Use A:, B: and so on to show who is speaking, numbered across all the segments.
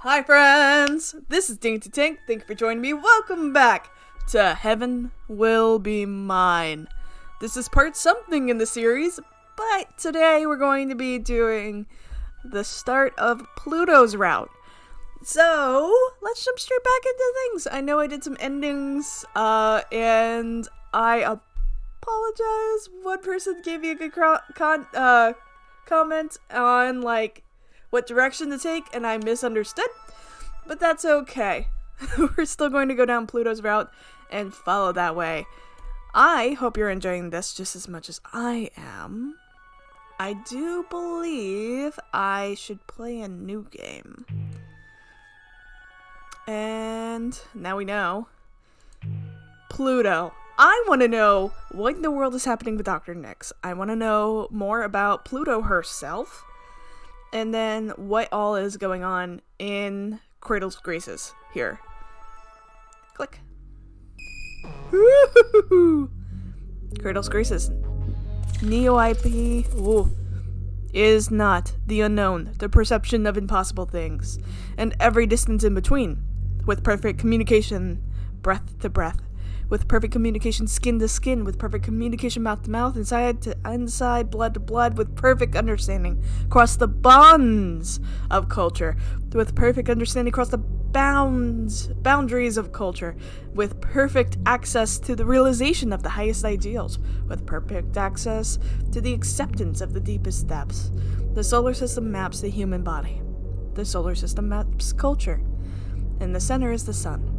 A: Hi friends, this is DaintyTank. Thank you for joining me. Welcome back to Heaven Will Be Mine. This is part something in the series, but today we're going to be doing the start of Pluto's route. So, let's jump straight back into things. I know I did some endings, and I apologize. One person gave me a good comment on, what direction to take, and I misunderstood. But that's okay. We're still going to go down Pluto's route and follow that way. I hope you're enjoying this just as much as I am. I do believe I should play a new game. And now we know. Pluto. I want to know what in the world is happening with Dr. Nyx. I want to know more about Pluto herself. And then what all is going on in Cradle's Graces here. Click. Woo-hoo-hoo-hoo. Cradle's Graces. Neo-IP is not the unknown, the perception of impossible things, and every distance in between, with perfect communication, breath to breath, with perfect communication skin to skin, with perfect communication mouth to mouth, inside to inside, blood to blood, with perfect understanding across the bonds of culture, with perfect understanding across the boundaries of culture, with perfect access to the realization of the highest ideals, with perfect access to the acceptance of the deepest depths. The solar system maps the human body. The solar system maps culture. In the center is the sun,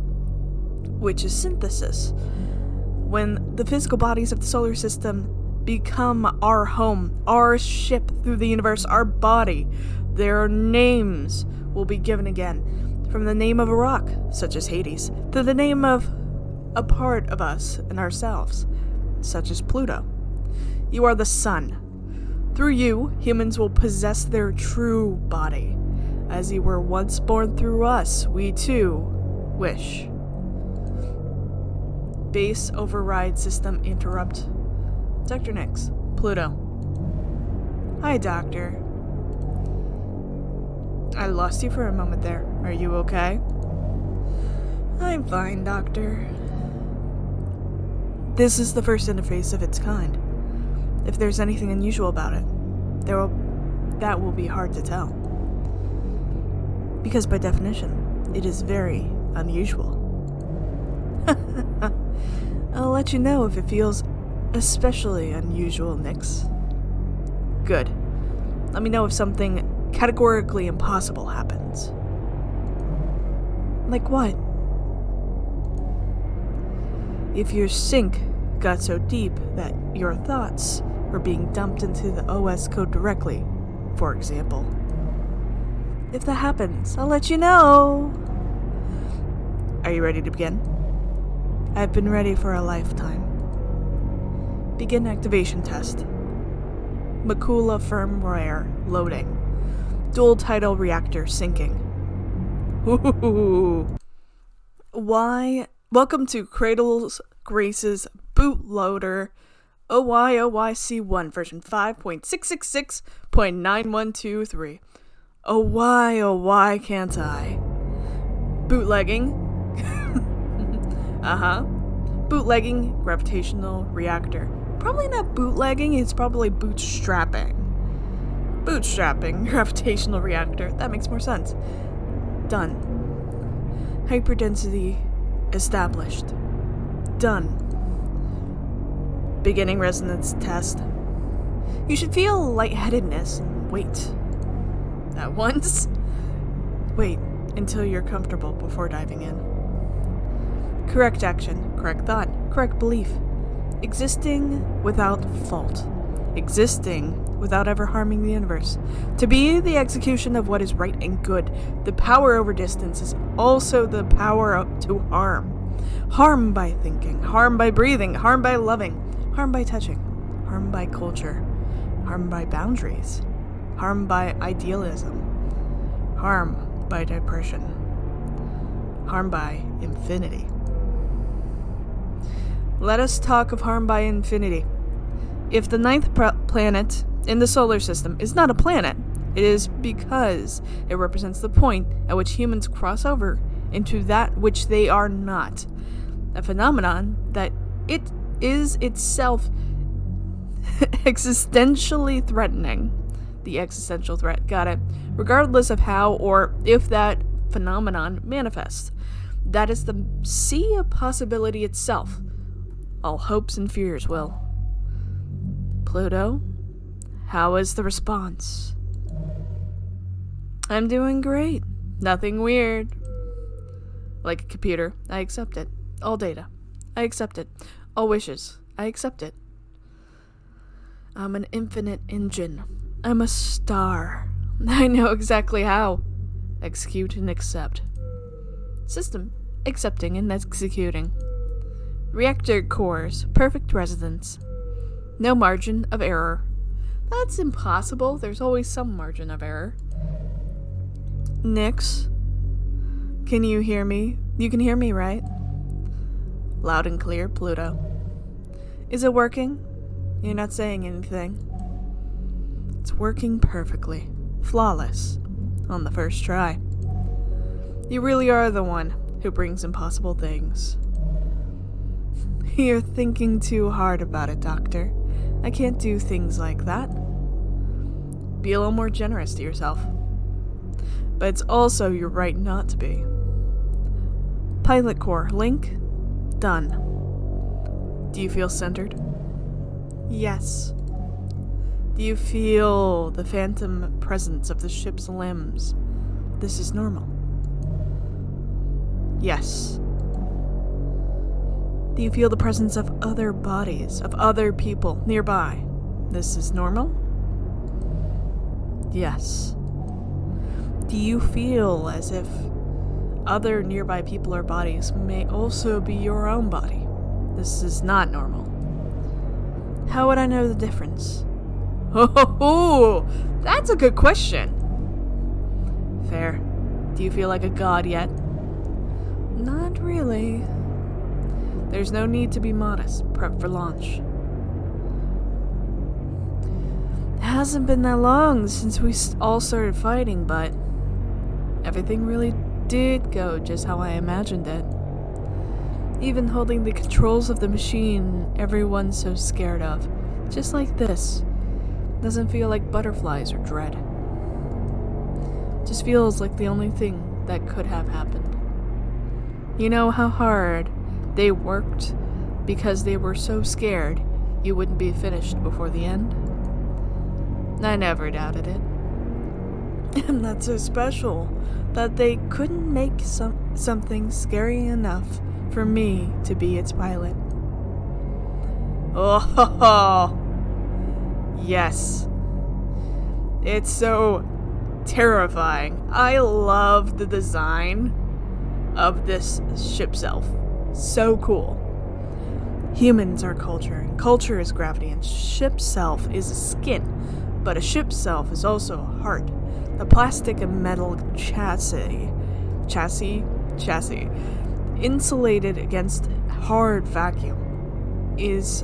A: which is synthesis. When the physical bodies of the solar system become our home, our ship through the universe, our body, their names will be given again. From the name of a rock, such as Hades, to the name of a part of us and ourselves, such as Pluto. You are the sun. Through you, humans will possess their true body. As you were once born through us, we too wish. Base override system interrupt. Dr. Nyx, Pluto. Hi, Doctor. I lost you for a moment there. Are you okay? I'm fine, Doctor. This is the first interface of its kind. If there's anything unusual about it, that will be hard to tell. Because by definition, it is very unusual. I'll let you know if it feels especially unusual, Nyx. Good. Let me know if something categorically impossible happens. Like what? If your sink got so deep that your thoughts were being dumped into the OS code directly, for example. If that happens, I'll let you know. Are you ready to begin? I've been ready for a lifetime. Begin activation test. Makula firmware loading. Dual tidal reactor sinking. Ooh. Why? Welcome to Cradle's Graces bootloader OYC1 version 5.666.9123. Oh why can't I? Bootlegging. Bootlegging gravitational reactor. Probably not bootlegging, it's probably bootstrapping. Bootstrapping gravitational reactor. That makes more sense. Done. Hyperdensity established. Done. Beginning resonance test. You should feel lightheadedness and wait. At once? Wait until you're comfortable before diving in. Correct action, correct thought, correct belief. Existing without fault. Existing without ever harming the universe. To be the execution of what is right and good. The power over distance is also the power to harm. Harm by thinking, harm by breathing, harm by loving, harm by touching, harm by culture, harm by boundaries, harm by idealism, harm by depression, harm by infinity. Let us talk of harm by infinity. If the ninth planet in the solar system is not a planet, It is because it represents the point at which humans cross over into that which they are not. A phenomenon that it is itself existentially threatening. The existential threat, got it. Regardless of how or if that phenomenon manifests. That is the sea of possibility itself. All hopes and fears will. Pluto, how is the response? I'm doing great. Nothing weird. Like a computer, I accept it. All data, I accept it. All wishes, I accept it. I'm an infinite engine. I'm a star. I know exactly how. Execute and accept. System, accepting and executing. Reactor cores, perfect residence. No margin of error. That's impossible. There's always some margin of error. Nix, can you hear me? You can hear me, right? Loud and clear, Pluto. Is it working? You're not saying anything. It's working perfectly. Flawless. On the first try. You really are the one who brings impossible things. You're thinking too hard about it, Doctor. I can't do things like that. Be a little more generous to yourself. But it's also your right not to be. Pilot core, link, done. Do you feel centered? Yes. Do you feel the phantom presence of the ship's limbs? This is normal. Yes. Do you feel the presence of other bodies, of other people nearby? This is normal? Yes. Do you feel as if other nearby people or bodies may also be your own body? This is not normal. How would I know the difference? Oh, that's a good question. Fair. Do you feel like a god yet? Not really. There's no need to be modest. Prep for launch. It hasn't been that long since we all started fighting, but everything really did go just how I imagined it. Even holding the controls of the machine everyone's so scared of, just like this, doesn't feel like butterflies or dread. Just feels like the only thing that could have happened. You know how hard they worked because they were so scared you wouldn't be finished before the end? I never doubted it. And that's so special that they couldn't make something scary enough for me to be its pilot. Oh, yes. It's so terrifying. I love the design of this ship self. So cool. Humans are culture, and culture is gravity, and ship self is a skin. But a ship self is also a heart. The plastic and metal chassis, insulated against hard vacuum, is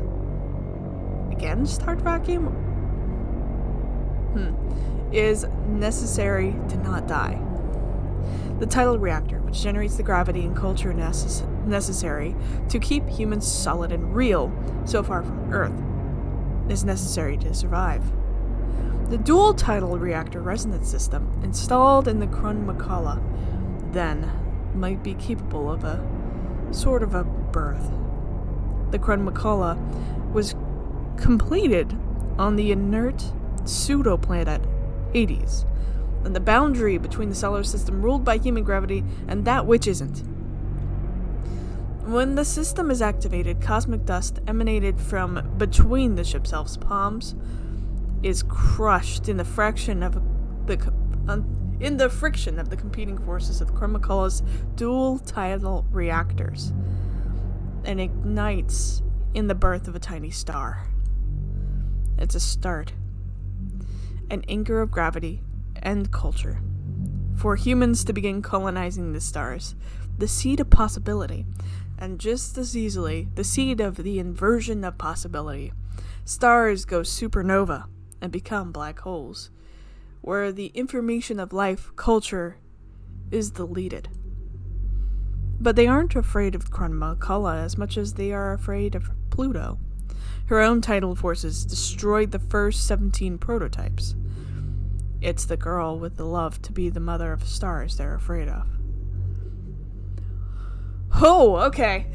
A: against hard vacuum? Is necessary to not die. The tidal reactor, which generates the gravity and culture necessary to keep humans solid and real, so far from Earth, is necessary to survive. The dual tidal reactor resonance system, installed in the Krun-Makala, then might be capable of a sort of a birth. The Krun-Makala was completed on the inert pseudo-planet Hades, and the boundary between the solar system ruled by human gravity and that which isn't. When the system is activated, cosmic dust emanated from between the ship self's palms is crushed in the friction of the competing forces of the Krun-Makala's dual tidal reactors, and ignites in the birth of a tiny star. It's a start, an anchor of gravity and culture, for humans to begin colonizing the stars, the seed of possibility, and just as easily, the seed of the inversion of possibility. Stars go supernova and become black holes, where the information of life, culture, is deleted. But they aren't afraid of McCullough as much as they are afraid of Pluto. Her own tidal forces destroyed the first 17 prototypes. It's the girl with the love to be the mother of stars they're afraid of. Oh, okay.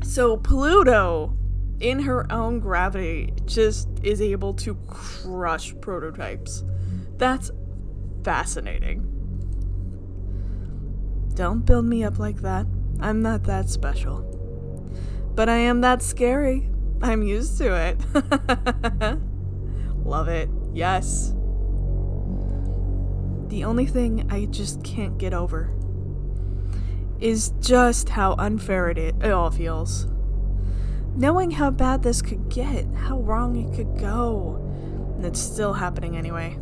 A: So Pluto, in her own gravity, just is able to crush prototypes. That's fascinating. Don't build me up like that. I'm not that special. But I am that scary. I'm used to it. Love it. Yes. The only thing I just can't get over is just how unfair it all feels. Knowing how bad this could get, how wrong it could go, and it's still happening anyway.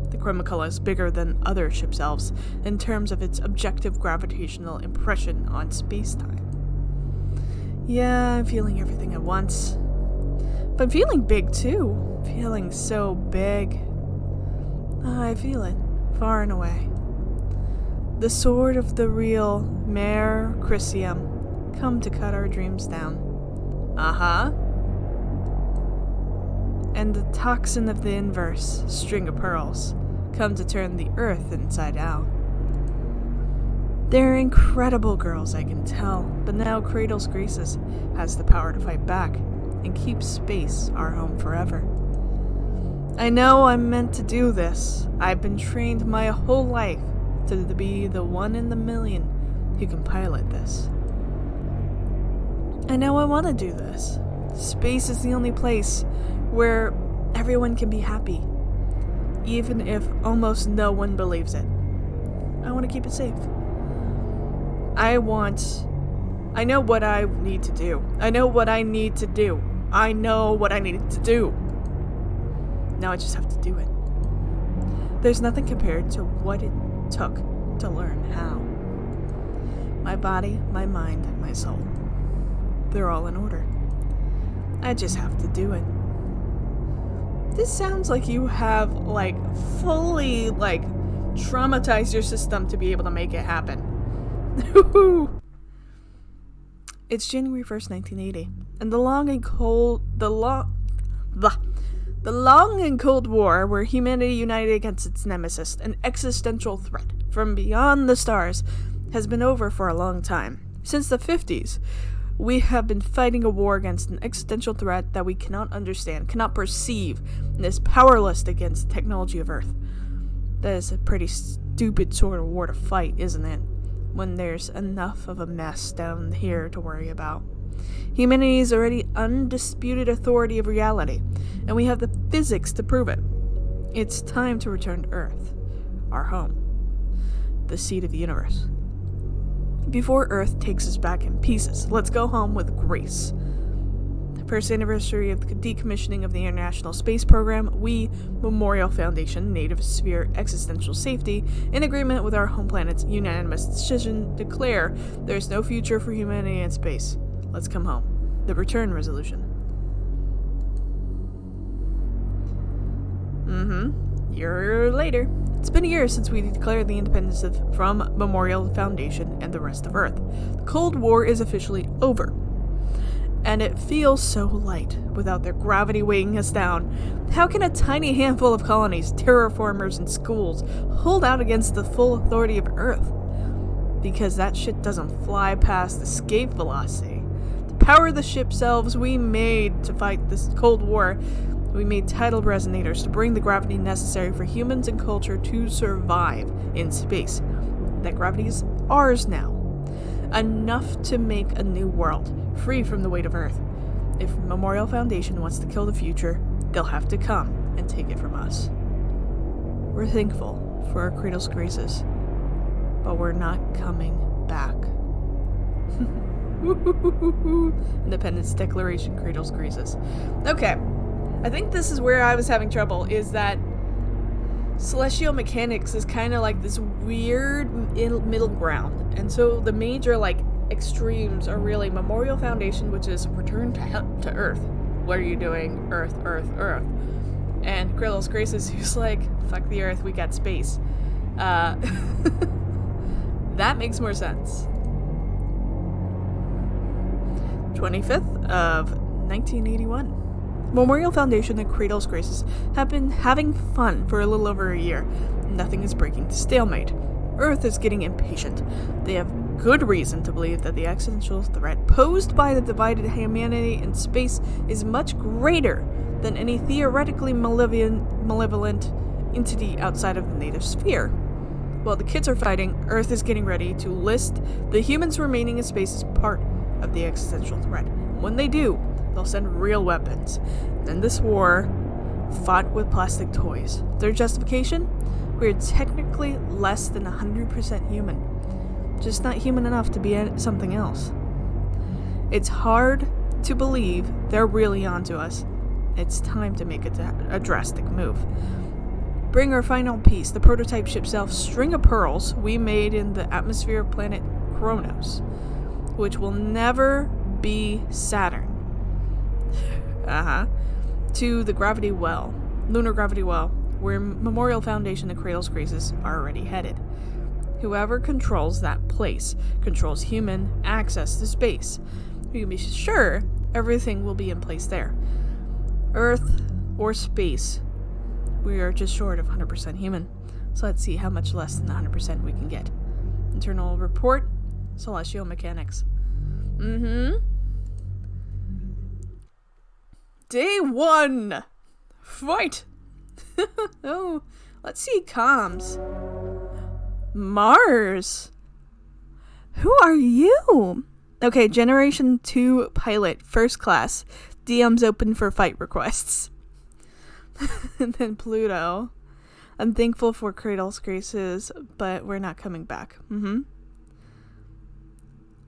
A: The Chromacola is bigger than other ship's elves in terms of its objective gravitational impression on space-time. Yeah, I'm feeling everything at once. But I'm feeling big too. Feeling so big. I feel it, far and away. The sword of the real Mare Crisium come to cut our dreams down. Uh-huh. And the toxin of the inverse, string of pearls, come to turn the earth inside out. They're incredible girls, I can tell, but now Cradle's Graces has the power to fight back and keep space our home forever. I know I'm meant to do this. I've been trained my whole life to be the one in the million who can pilot this. I know I want to do this. Space is the only place where everyone can be happy, even if almost no one believes it. I want to keep it safe. I know what I need to do. I know what I need to do. I know what I need to do. Now I just have to do it. There's nothing compared to what it took to learn how. My body, my mind, my soul. They're all in order. I just have to do it. This sounds like you have, fully, traumatized your system to be able to make it happen. It's January 1st, 1980, and the long and cold war where humanity united against its nemesis, an existential threat from beyond the stars, has been over for a long time. Since the 50s, we have been fighting a war against an existential threat that we cannot understand, cannot perceive, and is powerless against the technology of Earth. That is a pretty stupid sort of war to fight, isn't it? When there's enough of a mess down here to worry about. Humanity is already undisputed authority of reality, and we have the physics to prove it. It's time to return to Earth, our home, the seat of the universe. Before Earth takes us back in pieces, let's go home with grace. The first anniversary of the decommissioning of the International Space Program, we, Memorial Foundation, Native Sphere Existential Safety, in agreement with our home planet's unanimous decision, declare there is no future for humanity in space. Let's come home. The Return Resolution. Year later. It's been a year since we declared the independence from Memorial Foundation and the rest of Earth. The Cold War is officially over. And it feels so light, without their gravity weighing us down. How can a tiny handful of colonies, terraformers, and schools hold out against the full authority of Earth? Because that shit doesn't fly past escape velocity. To power the ship's elves we made to fight this Cold War, we made tidal resonators to bring the gravity necessary for humans and culture to survive in space. That gravity is ours now. Enough to make a new world, free from the weight of Earth. If Memorial Foundation wants to kill the future, they'll have to come and take it from us. We're thankful for our Cradle's Graces, but we're not coming back. Independence Declaration, Cradle's Graces. Okay. I think this is where I was having trouble, is that celestial mechanics is kind of like this weird middle ground. And so the major, extremes are really Memorial Foundation, which is return to Earth. What are you doing? Earth, Earth, Earth. And Krill's Graces, who's like, fuck the Earth, we got space. That makes more sense. 25th of 1981. Memorial Foundation and Cradle's Graces have been having fun for a little over a year. Nothing is breaking the stalemate. Earth is getting impatient. They have good reason to believe that the existential threat posed by the divided humanity in space is much greater than any theoretically malevolent entity outside of the native sphere. While the kids are fighting, Earth is getting ready to list the humans remaining in space as part of the existential threat. When they do, they'll send real weapons. And this war fought with plastic toys. Their justification? We're technically less than 100% human. Just not human enough to be something else. It's hard to believe they're really onto us. It's time to make a drastic move. Bring our final piece, the prototype ship self string of pearls we made in the atmosphere of planet Kronos, which will never be Saturn. To the gravity well, lunar gravity well, where Memorial Foundation and Cradle's Graces are already headed. Whoever controls that place controls human access to space. We can be sure everything will be in place there. Earth or space, we are just short of 100% human. So let's see how much less than 100% we can get. Internal report, celestial mechanics. Day 1! Fight! Oh, let's see comms. Mars! Who are you? Okay, Generation 2 pilot, first class. DM's open for fight requests. And then Pluto. I'm thankful for Cradle's Graces, but we're not coming back.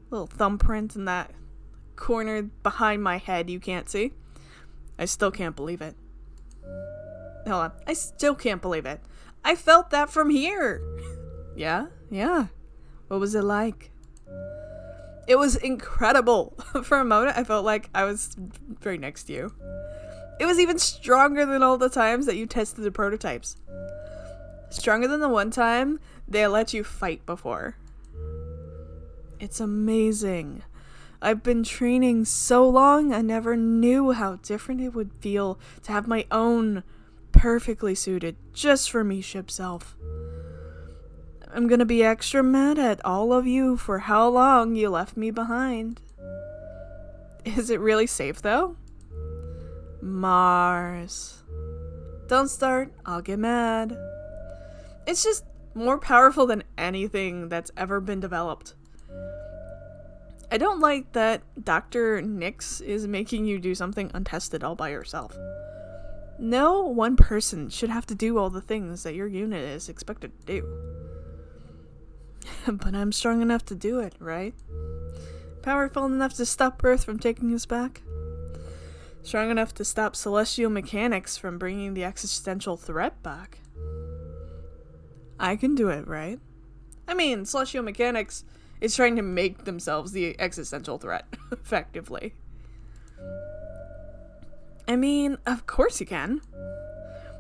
A: Little thumbprint in that corner behind my head you can't see. I still can't believe it. Hold on. I still can't believe it. I felt that from here. Yeah. What was it like? It was incredible. For a moment, I felt like I was right next to you. It was even stronger than all the times that you tested the prototypes. Stronger than the one time they let you fight before. It's amazing. I've been training so long, I never knew how different it would feel to have my own perfectly suited, just for me ship self. I'm gonna be extra mad at all of you for how long you left me behind. Is it really safe though? Mars. Don't start, I'll get mad. It's just more powerful than anything that's ever been developed. I don't like that Dr. Nix is making you do something untested all by yourself. No one person should have to do all the things that your unit is expected to do. But I'm strong enough to do it, right? Powerful enough to stop Earth from taking us back? Strong enough to stop celestial mechanics from bringing the existential threat back? I can do it, right? I mean, celestial mechanics is trying to make themselves the existential threat, effectively. I mean, of course you can.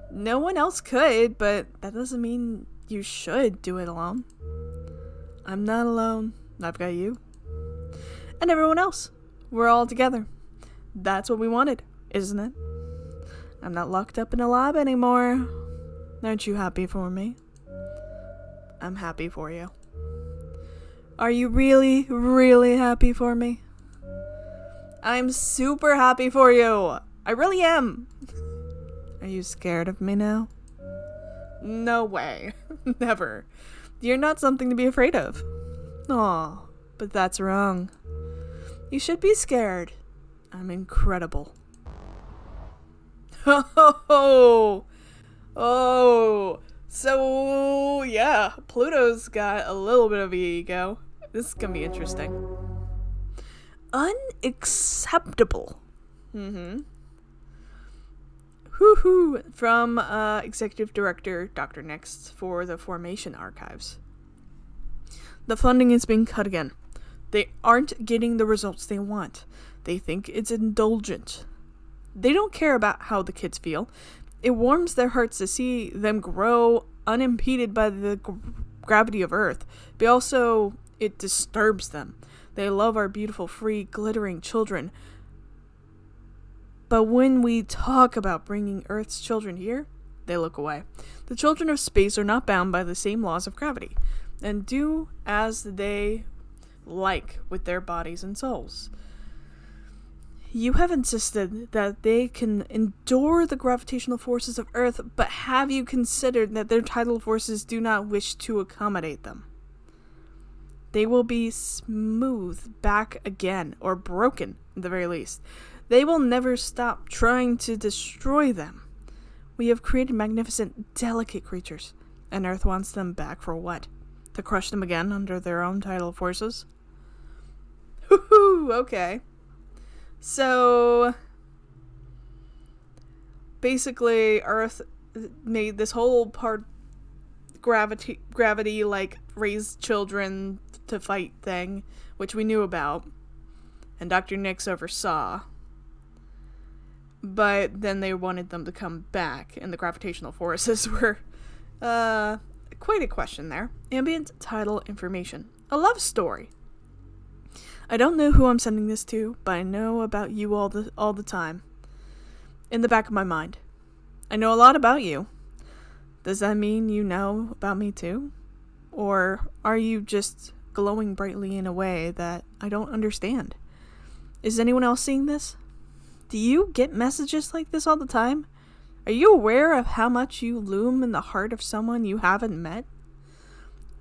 A: No one else could, but that doesn't mean you should do it alone. I'm not alone. I've got you. And everyone else. We're all together. That's what we wanted, isn't it? I'm not locked up in a lab anymore. Aren't you happy for me? I'm happy for you. Are you really, really happy for me? I'm super happy for you. I really am. Are you scared of me now? No way. Never. You're not something to be afraid of. Aw, but that's wrong. You should be scared. I'm incredible. Oh, so yeah, Pluto's got a little bit of ego. This is gonna be interesting. Unacceptable. Woohoo! From Executive Director Dr. Next for the Formation Archives. The funding is being cut again. They aren't getting the results they want. They think it's indulgent. They don't care about how the kids feel. It warms their hearts to see them grow unimpeded by the gravity of Earth, but also it disturbs them. They love our beautiful, free, glittering children. But when we talk about bringing Earth's children here, they look away. The children of space are not bound by the same laws of gravity, and do as they like with their bodies and souls. You have insisted that they can endure the gravitational forces of Earth, but have you considered that their tidal forces do not wish to accommodate them? They will be smoothed back again, or broken, at the very least. They will never stop trying to destroy them. We have created magnificent, delicate creatures, and Earth wants them back for what? To crush them again under their own tidal forces? Woohoo! Okay. So, basically, Earth made this whole part gravity, like, raise children to fight thing, which we knew about, and Dr. Nix oversaw. But then they wanted them to come back, and the gravitational forces were, quite a question there. Ambient tidal information. A love story. I don't know who I'm sending this to, but I know about you all the time. In the back of my mind. I know a lot about you. Does that mean you know about me too? Or are you just glowing brightly in a way that I don't understand? Is anyone else seeing this? Do you get messages like this all the time? Are you aware of how much you loom in the heart of someone you haven't met?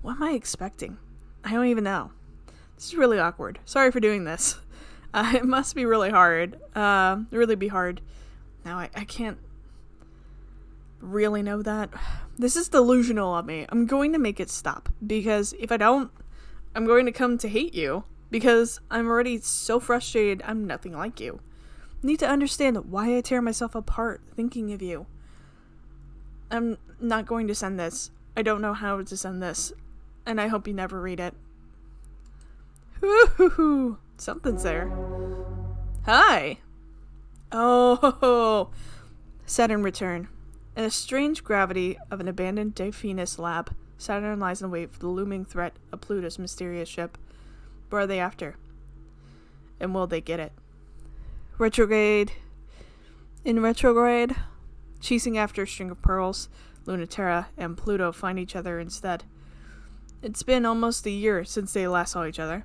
A: What am I expecting? I don't even know. This is really awkward. Sorry for doing this. It must be really hard. Really be hard. Now, I can't really know that. This is delusional of me. I'm going to make it stop. Because if I don't, I'm going to come to hate you. Because I'm already so frustrated I'm nothing like you. I need to understand why I tear myself apart thinking of you. I'm not going to send this. I don't know how to send this. And I hope you never read it. Woohoo! Something's there. Hi! Oh! Saturn return. In a strange gravity of an abandoned Delphinus lab, Saturn lies in wait for the looming threat of Pluto's mysterious ship. What are they after? And will they get it? Retrograde. In retrograde, chasing after a string of pearls, Lunaterra and Pluto find each other instead. It's been almost a year since they last saw each other.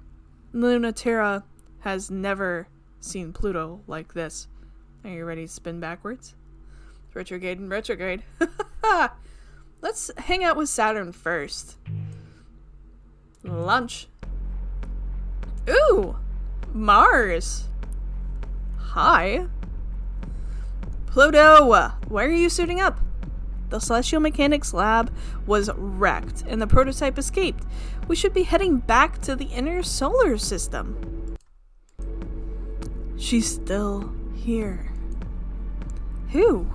A: Lunaterra has never seen Pluto like this. Are you ready to spin backwards? Retrograde and retrograde. Let's hang out with Saturn first. Lunch. Ooh! Mars! Hi. Pluto! Why are you suiting up? The Celestial Mechanics lab was wrecked, and the prototype escaped. We should be heading back to the inner solar system. She's still here. Who?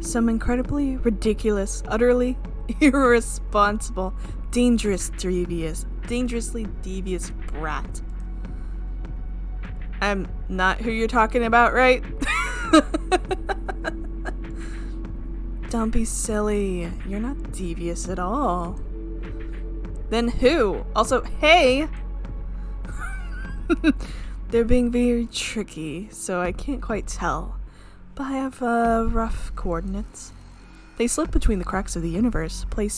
A: Some incredibly ridiculous, utterly irresponsible, dangerously devious brat. I'm not who you're talking about, right? Don't be silly. You're not devious at all. Then who? Also, hey! They're being very tricky, so I can't quite tell. But I have rough coordinates. They slip between the cracks of the universe, play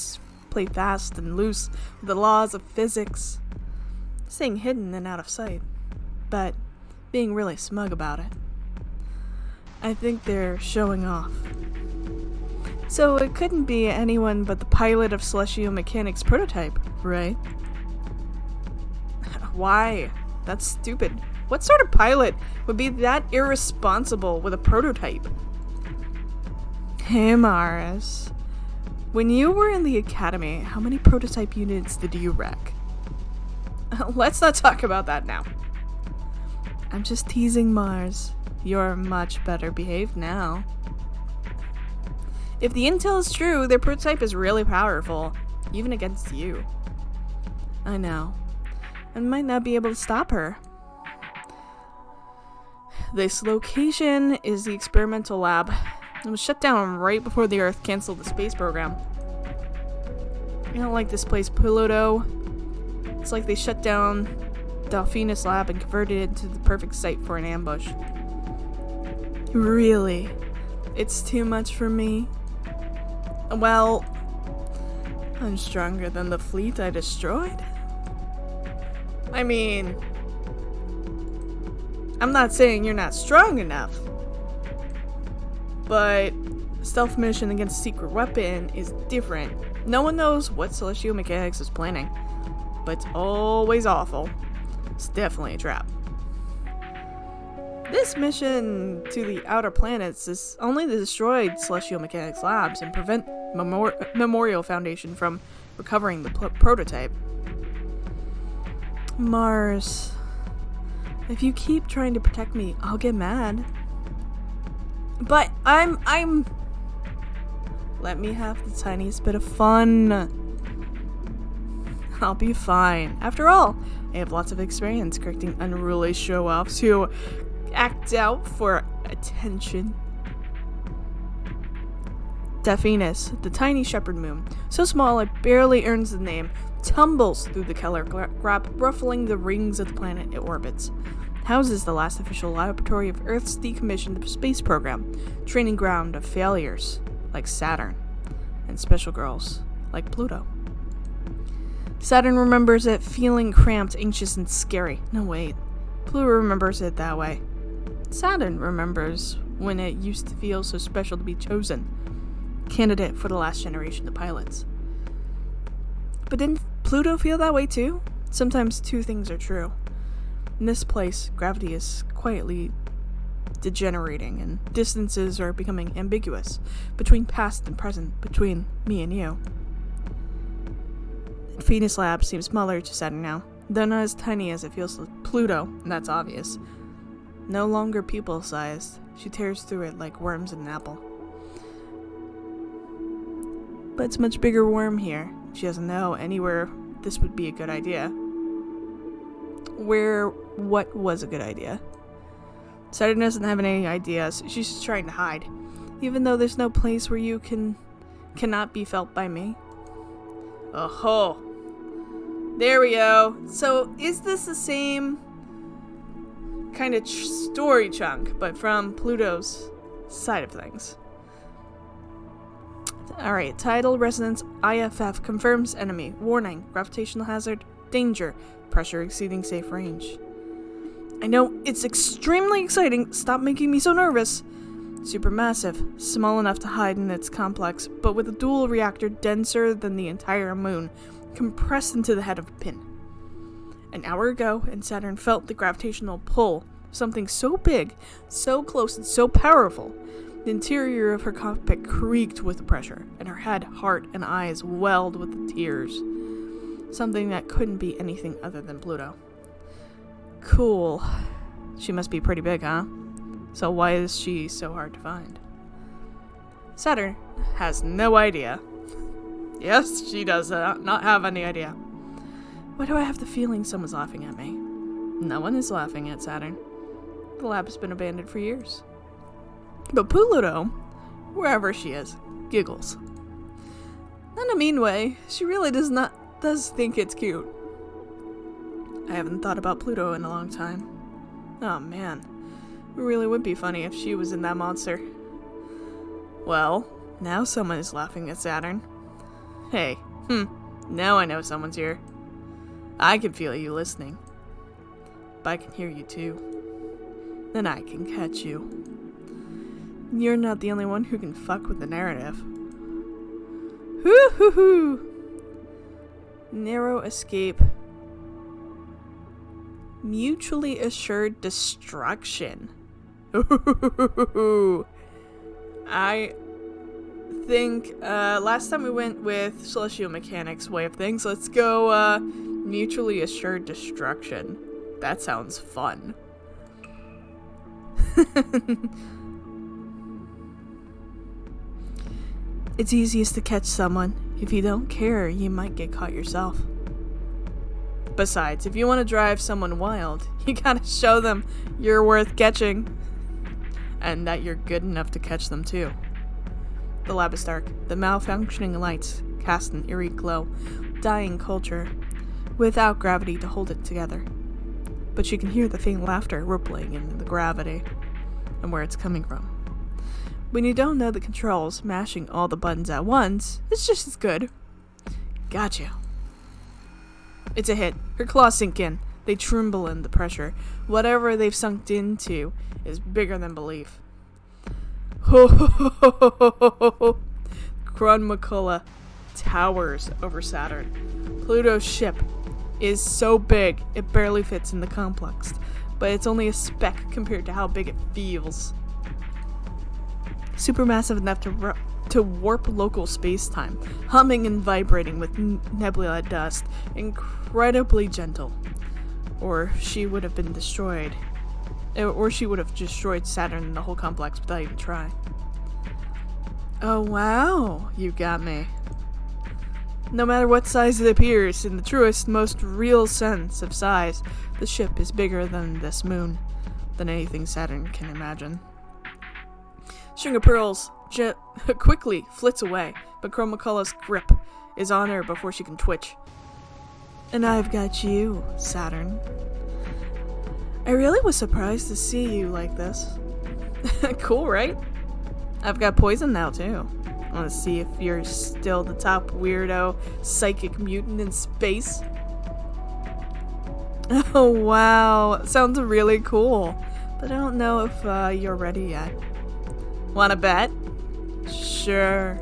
A: fast and loose with the laws of physics. Staying hidden and out of sight, but being really smug about it. I think they're showing off. So it couldn't be anyone but the pilot of Celestial Mechanics prototype, right? Why? That's stupid. What sort of pilot would be that irresponsible with a prototype? Hey, Maris. When you were in the academy, how many prototype units did you wreck? Let's not talk about that now. I'm just teasing, Mars. You're much better behaved now. If the intel is true, their prototype is really powerful, even against you. I know. I might not be able to stop her. This location is the experimental lab. It was shut down right before the Earth canceled the space program. I don't like this place, Pluto. It's like they shut down Delphinus lab and converted it into the perfect site for an ambush. Really? It's too much for me? Well, I'm stronger than the fleet I destroyed? I mean, I'm not saying you're not strong enough, but stealth mission against a secret weapon is different. No one knows what Celestial Mechanics is planning, but it's always awful. It's definitely a trap. This mission to the outer planets is only to destroy Celestial Mechanics labs and prevent Memorial Foundation from recovering the prototype. Mars, if you keep trying to protect me, I'll get mad. But I'm... Let me have the tiniest bit of fun. I'll be fine. After all, I have lots of experience correcting unruly show-offs who act out for attention. Delphinus, the tiny shepherd moon, so small it barely earns the name, tumbles through the Keller Gap, ruffling the rings of the planet it orbits. Houses the last official laboratory of Earth's decommissioned space program, training ground of failures like Saturn, and special girls like Pluto. Saturn remembers it feeling cramped, anxious, and scary. No, wait. Pluto remembers it that way. Saturn remembers when it used to feel so special to be chosen. Candidate for the last generation of pilots. But didn't Pluto feel that way too? Sometimes two things are true. In this place, gravity is quietly degenerating and distances are becoming ambiguous between past and present, between me and you. Venus Lab seems smaller to Saturn now, though not as tiny as it feels to Pluto, and that's obvious. No longer pupil-sized, she tears through it like worms in an apple. But it's a much bigger worm here. She doesn't know anywhere this would be a good idea. What was a good idea? Saturn doesn't have any ideas. She's just trying to hide. Even though there's no place where you cannot be felt by me. Oh-ho! There we go. So, is this the same kind of story chunk, but from Pluto's side of things? Alright, tidal resonance IFF confirms enemy. Warning, gravitational hazard, danger, pressure exceeding safe range. I know, it's extremely exciting. Stop making me so nervous. Supermassive, small enough to hide in its complex, but with a dual reactor denser than the entire moon, compressed into the head of a pin. An hour ago, and Saturn felt the gravitational pull, something so big, so close, and so powerful. The interior of her cockpit creaked with the pressure, and her head, heart, and eyes welled with the tears. Something that couldn't be anything other than Pluto. Cool. She must be pretty big, huh? So why is she so hard to find? Saturn has no idea. Yes, she does not have any idea. Why do I have the feeling someone's laughing at me? No one is laughing at Saturn. The lab has been abandoned for years. But Pluto, wherever she is, giggles. Not in a mean way. She really does think it's cute. I haven't thought about Pluto in a long time. Oh man, it really would be funny if she was in that monster. Well, now someone is laughing at Saturn. Hey, now I know someone's here. I can feel you listening. But I can hear you too. Then I can catch you. You're not the only one who can fuck with the narrative. Hoo hoo hoo! Narrow escape. Mutually assured destruction. I think last time we went with Celestial Mechanics way of things. Let's go mutually assured destruction. That sounds fun. It's easiest to catch someone. If you don't care, you might get caught yourself. Besides, if you want to drive someone wild, you gotta show them you're worth catching. And that you're good enough to catch them too. The lab is dark. The malfunctioning lights cast an eerie glow, dying culture, without gravity to hold it together. But you can hear the faint laughter rippling in the gravity, and where it's coming from. When you don't know the controls, mashing all the buttons at once is just as good. Gotcha. It's a hit. Her claws sink in. They tremble in the pressure. Whatever they've sunk into is bigger than belief. Ho ho ho ho ho ho ho. Krunmakula towers over Saturn. Pluto's ship is so big it barely fits in the complex, but it's only a speck compared to how big it feels. Supermassive enough to warp local space-time, humming and vibrating with nebula dust, incredibly gentle. Or she would have been destroyed. Or she would have destroyed Saturn and the whole complex without even trying. Oh wow, you got me. No matter what size it appears, in the truest, most real sense of size, the ship is bigger than this moon, than anything Saturn can imagine. String of Pearls quickly flits away, but Chromakula's grip is on her before she can twitch. And I've got you, Saturn. I really was surprised to see you like this. Cool, right? I've got poison now, too. I want to see if you're still the top weirdo psychic mutant in space. Oh, wow. Sounds really cool. But I don't know if you're ready yet. Wanna bet? Sure.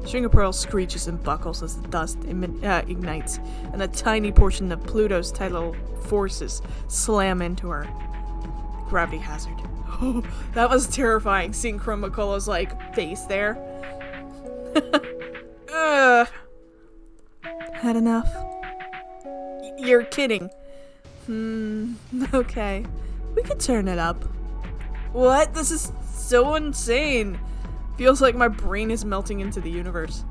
A: String of Pearls screeches and buckles as the dust ignites, and a tiny portion of Pluto's tidal forces slam into her. Gravity hazard. Oh, that was terrifying, seeing Chromakula's, face there. Had enough? You're kidding. Okay. We could turn it up. What? This is so insane. Feels like my brain is melting into the universe.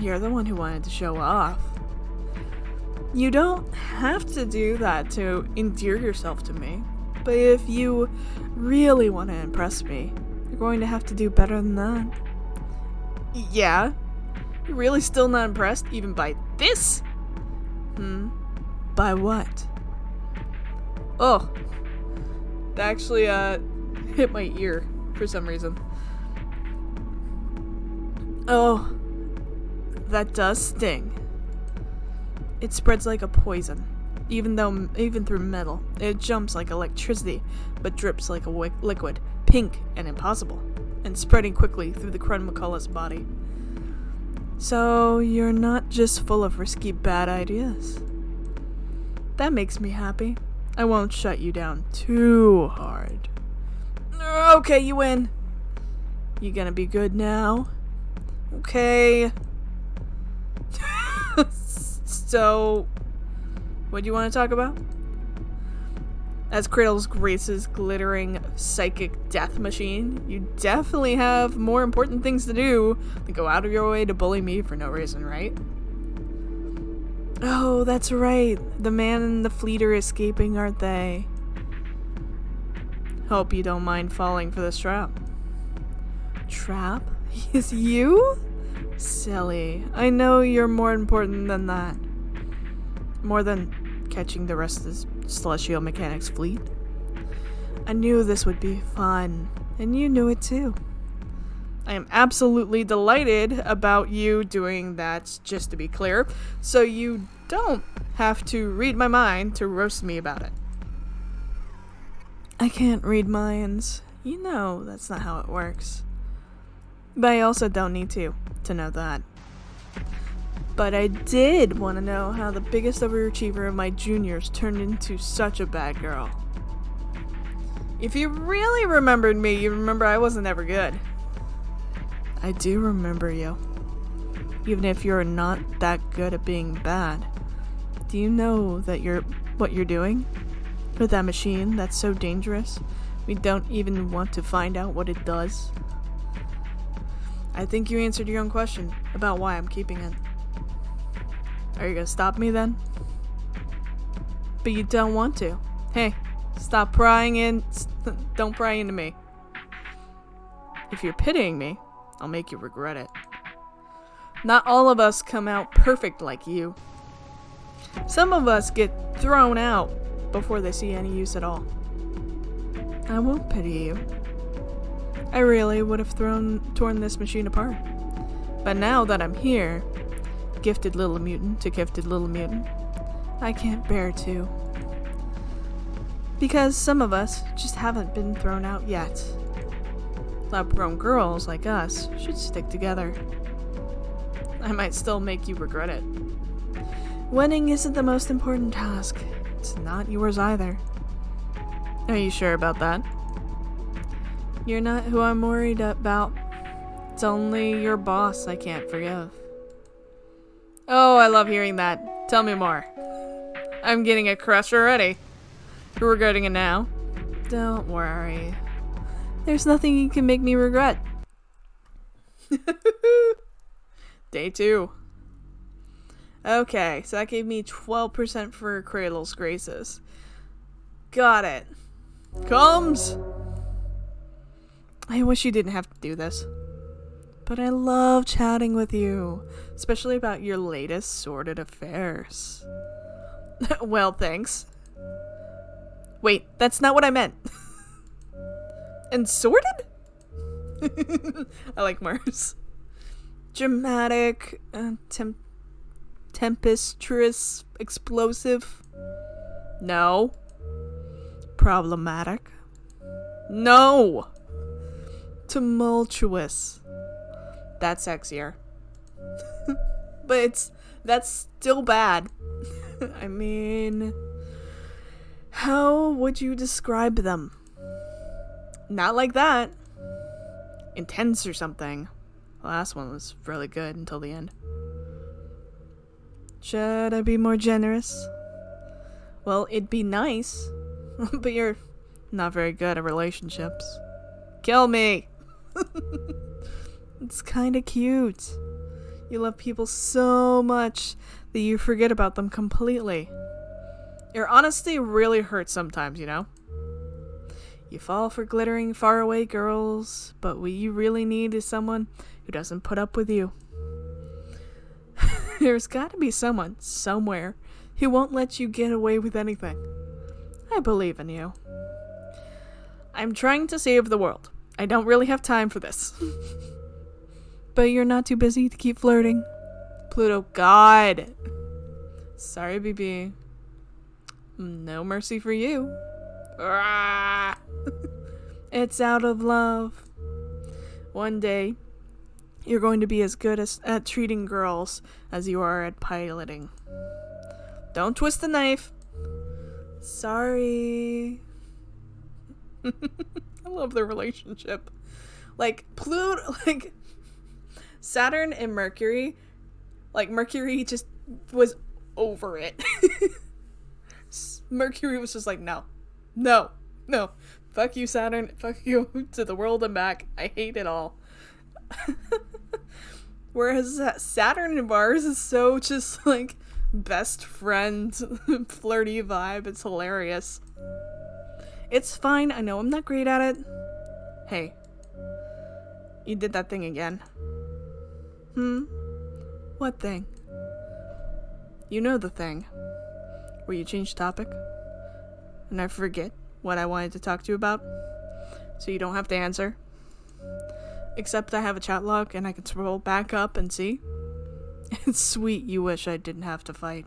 A: You're the one who wanted to show off. You don't have to do that to endear yourself to me. But if you really want to impress me, you're going to have to do better than that. Yeah? You're really still not impressed even by this? By what? Oh. That actually, hit my ear for some reason. Oh. That does sting. It spreads like a poison. Even through metal. It jumps like electricity, but drips like a liquid. Pink and impossible. And spreading quickly through the Krunmakula's body. So, you're not just full of risky bad ideas. That makes me happy. I won't shut you down too hard. Okay, you win. You gonna be good now? Okay. So, what do you want to talk about? As Cradles graces glittering psychic death machine, you definitely have more important things to do than go out of your way to bully me for no reason, right? Oh, that's right. The man and the fleet are escaping, aren't they? Hope you don't mind falling for this trap. Trap? Is you? Silly. I know you're more important than that. More than catching the rest of this Celestial Mechanics fleet. I knew this would be fun, and you knew it too. I am absolutely delighted about you doing that, just to be clear, so you don't have to read my mind to roast me about it. I can't read minds. You know that's not how it works. But I also don't need to know that. But I did want to know how the biggest overachiever of my juniors turned into such a bad girl. If you really remembered me, you remember I wasn't ever good. I do remember you. Even if you're not that good at being bad. Do you know that what you're doing? With that machine that's so dangerous, we don't even want to find out what it does? I think you answered your own question about why I'm keeping it. Are you gonna stop me then? But you don't want to. Hey, stop prying in. Don't pry into me. If you're pitying me, I'll make you regret it. Not all of us come out perfect like you. Some of us get thrown out before they see any use at all. I won't pity you. I really would have torn this machine apart. But now that I'm here, gifted little mutant to gifted little mutant, I can't bear to. Because some of us just haven't been thrown out yet. Lab-grown girls like us should stick together. I might still make you regret it. Winning isn't the most important task. It's not yours either. Are you sure about that? You're not who I'm worried about. It's only your boss I can't forgive. Oh, I love hearing that. Tell me more. I'm getting a crush already. You're regretting it now? Don't worry. There's nothing you can make me regret. Day 2. Okay, so that gave me 12% for Cradle's Graces. Got it. Comes! I wish you didn't have to do this. But I love chatting with you, especially about your latest sordid affairs. Well, thanks. Wait, that's not what I meant. And sordid? I like Mars. Dramatic, tempestuous, explosive. No. Problematic. No. Tumultuous. That's sexier. But that's still bad. I mean, how would you describe them? Not like that. Intense or something. The last one was really good until the end. Should I be more generous? Well, it'd be nice. But you're not very good at relationships. Kill me! It's kinda cute. You love people so much that you forget about them completely. Your honesty really hurts sometimes, you know? You fall for glittering faraway girls, but what you really need is someone who doesn't put up with you. There's gotta be someone, somewhere, who won't let you get away with anything. I believe in you. I'm trying to save the world. I don't really have time for this. But you're not too busy to keep flirting. Pluto, God. Sorry, BB. No mercy for you. It's out of love. One day, you're going to be as good at treating girls as you are at piloting. Don't twist the knife. Sorry. I love their relationship. Like, Pluto, like, Saturn and Mercury, like, Mercury just was over it. Mercury was just like, no. Fuck you, Saturn. Fuck you to the world and back. I hate it all. Whereas Saturn and Mars is so just, like, best friend, flirty vibe. It's hilarious. It's fine. I know I'm not great at it. Hey. You did that thing again. What thing? You know the thing. Where you change topic. And I forget what I wanted to talk to you about. So you don't have to answer. Except I have a chat log and I can scroll back up and see. It's sweet you wish I didn't have to fight.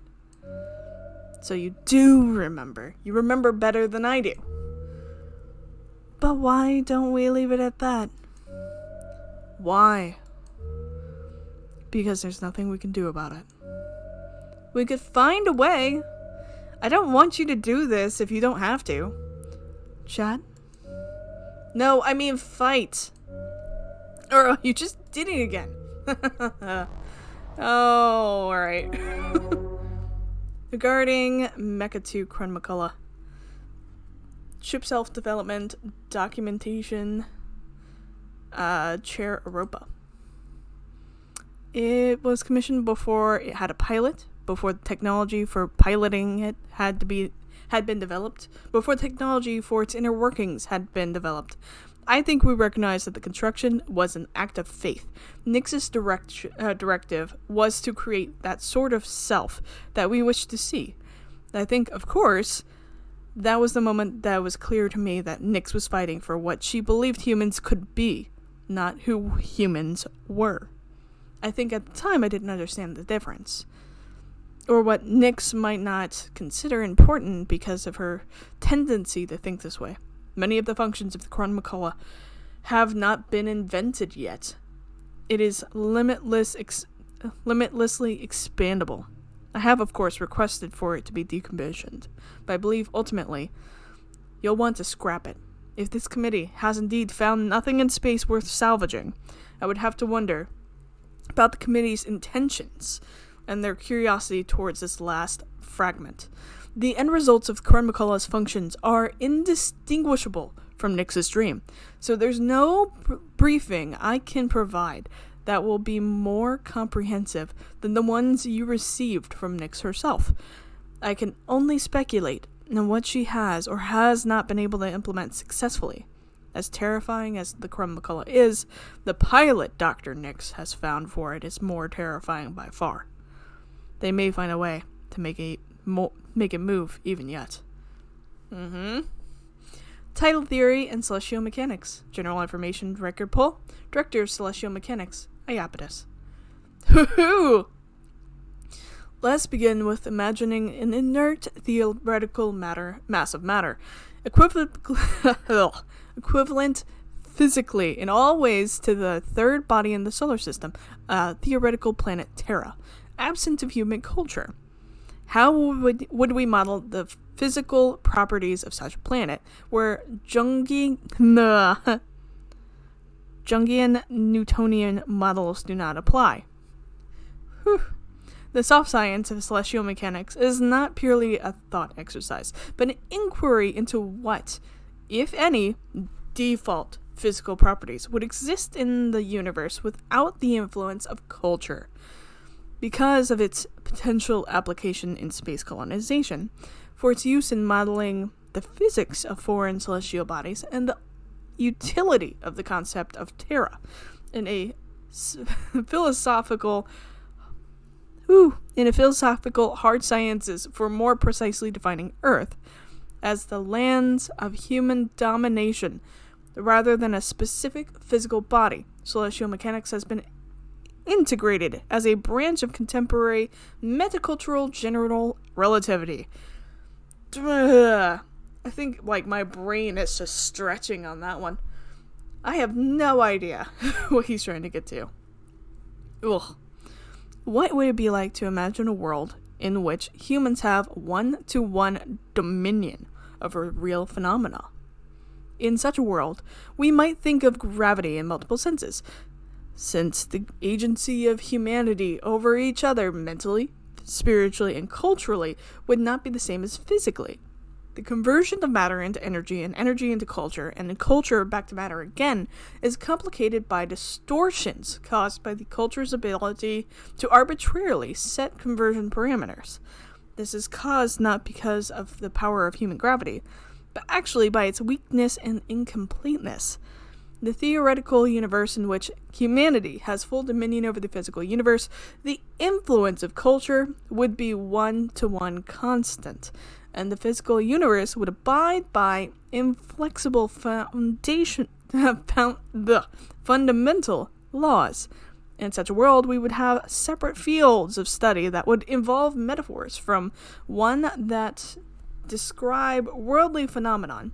A: So you do remember. You remember better than I do. But why don't we leave it at that? Why? Because there's nothing we can do about it. We could find a way. I don't want you to do this if you don't have to. Chat? No, I mean fight. Or you just did it again. Oh, alright. Regarding Mecha 2 Chronomacola. Ship self-development, documentation, Chair Europa. It was commissioned before it had a pilot, before the technology for piloting it had been developed, before technology for its inner workings had been developed. I think we recognize that the construction was an act of faith. Nix's directive was to create that sort of self that we wish to see. I think, of course, that was the moment that was clear to me that Nix was fighting for what she believed humans could be, not who humans were. I think at the time I didn't understand the difference, or what Nix might not consider important because of her tendency to think this way. Many of the functions of the Quran McCullough have not been invented yet. It is limitlessly expandable. I have, of course, requested for it to be decommissioned, but I believe, ultimately, you'll want to scrap it. If this committee has indeed found nothing in space worth salvaging, I would have to wonder about the committee's intentions and their curiosity towards this last fragment. The end results of Quran McCullough's functions are indistinguishable from Nix's dream, so there's no briefing I can provide that will be more comprehensive than the ones you received from Nix herself. I can only speculate on what she has or has not been able to implement successfully. As terrifying as the Quran McCullough is, the pilot Dr. Nix has found for it is more terrifying by far. They may find a way to make it move even yet. Tidal theory and celestial mechanics. General information record pull. Director of celestial mechanics. Iapetus. Hoo-hoo! Let's begin with imagining an inert theoretical mass of matter, equivalent physically in all ways to the third body in the solar system, theoretical planet Terra, absent of human culture. How would we model the physical properties of such a planet where Jungian Newtonian models do not apply? The soft science of celestial mechanics is not purely a thought exercise, but an inquiry into what, if any, default physical properties would exist in the universe without the influence of culture. Because of its potential application in space colonization, for its use in modeling the physics of foreign celestial bodies, and the utility of the concept of Terra in a philosophical hard sciences for more precisely defining Earth as the lands of human domination rather than a specific physical body. Celestial mechanics has been integrated as a branch of contemporary metacultural general relativity. I think, my brain is just stretching on that one. I have no idea what he's trying to get to. Ugh. What would it be like to imagine a world in which humans have one-to-one dominion over real phenomena? In such a world, we might think of gravity in multiple senses, since the agency of humanity over each other mentally, spiritually, and culturally would not be the same as physically. The conversion of matter into energy and energy into culture, and the culture back to matter again, is complicated by distortions caused by the culture's ability to arbitrarily set conversion parameters. This is caused not because of the power of human gravity, but actually by its weakness and incompleteness. The theoretical universe in which humanity has full dominion over the physical universe, the influence of culture would be one-to-one constant, and the physical universe would abide by inflexible fundamental laws. In such a world, we would have separate fields of study that would involve metaphors from one that describe worldly phenomenon,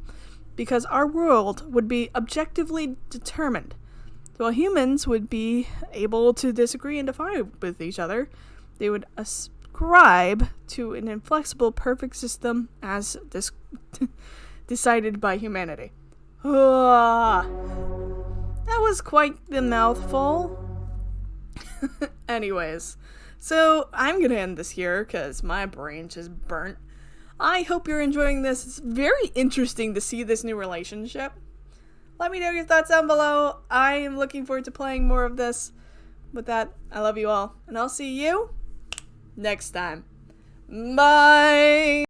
A: because our world would be objectively determined. While humans would be able to disagree and defy with each other, they would ascribe to an inflexible perfect system as decided by humanity. That was quite the mouthful. Anyways, so I'm gonna end this here because my brain just burnt. I hope you're enjoying this. It's very interesting to see this new relationship. Let me know your thoughts down below. I am looking forward to playing more of this. With that, I love you all, and I'll see you next time. Bye!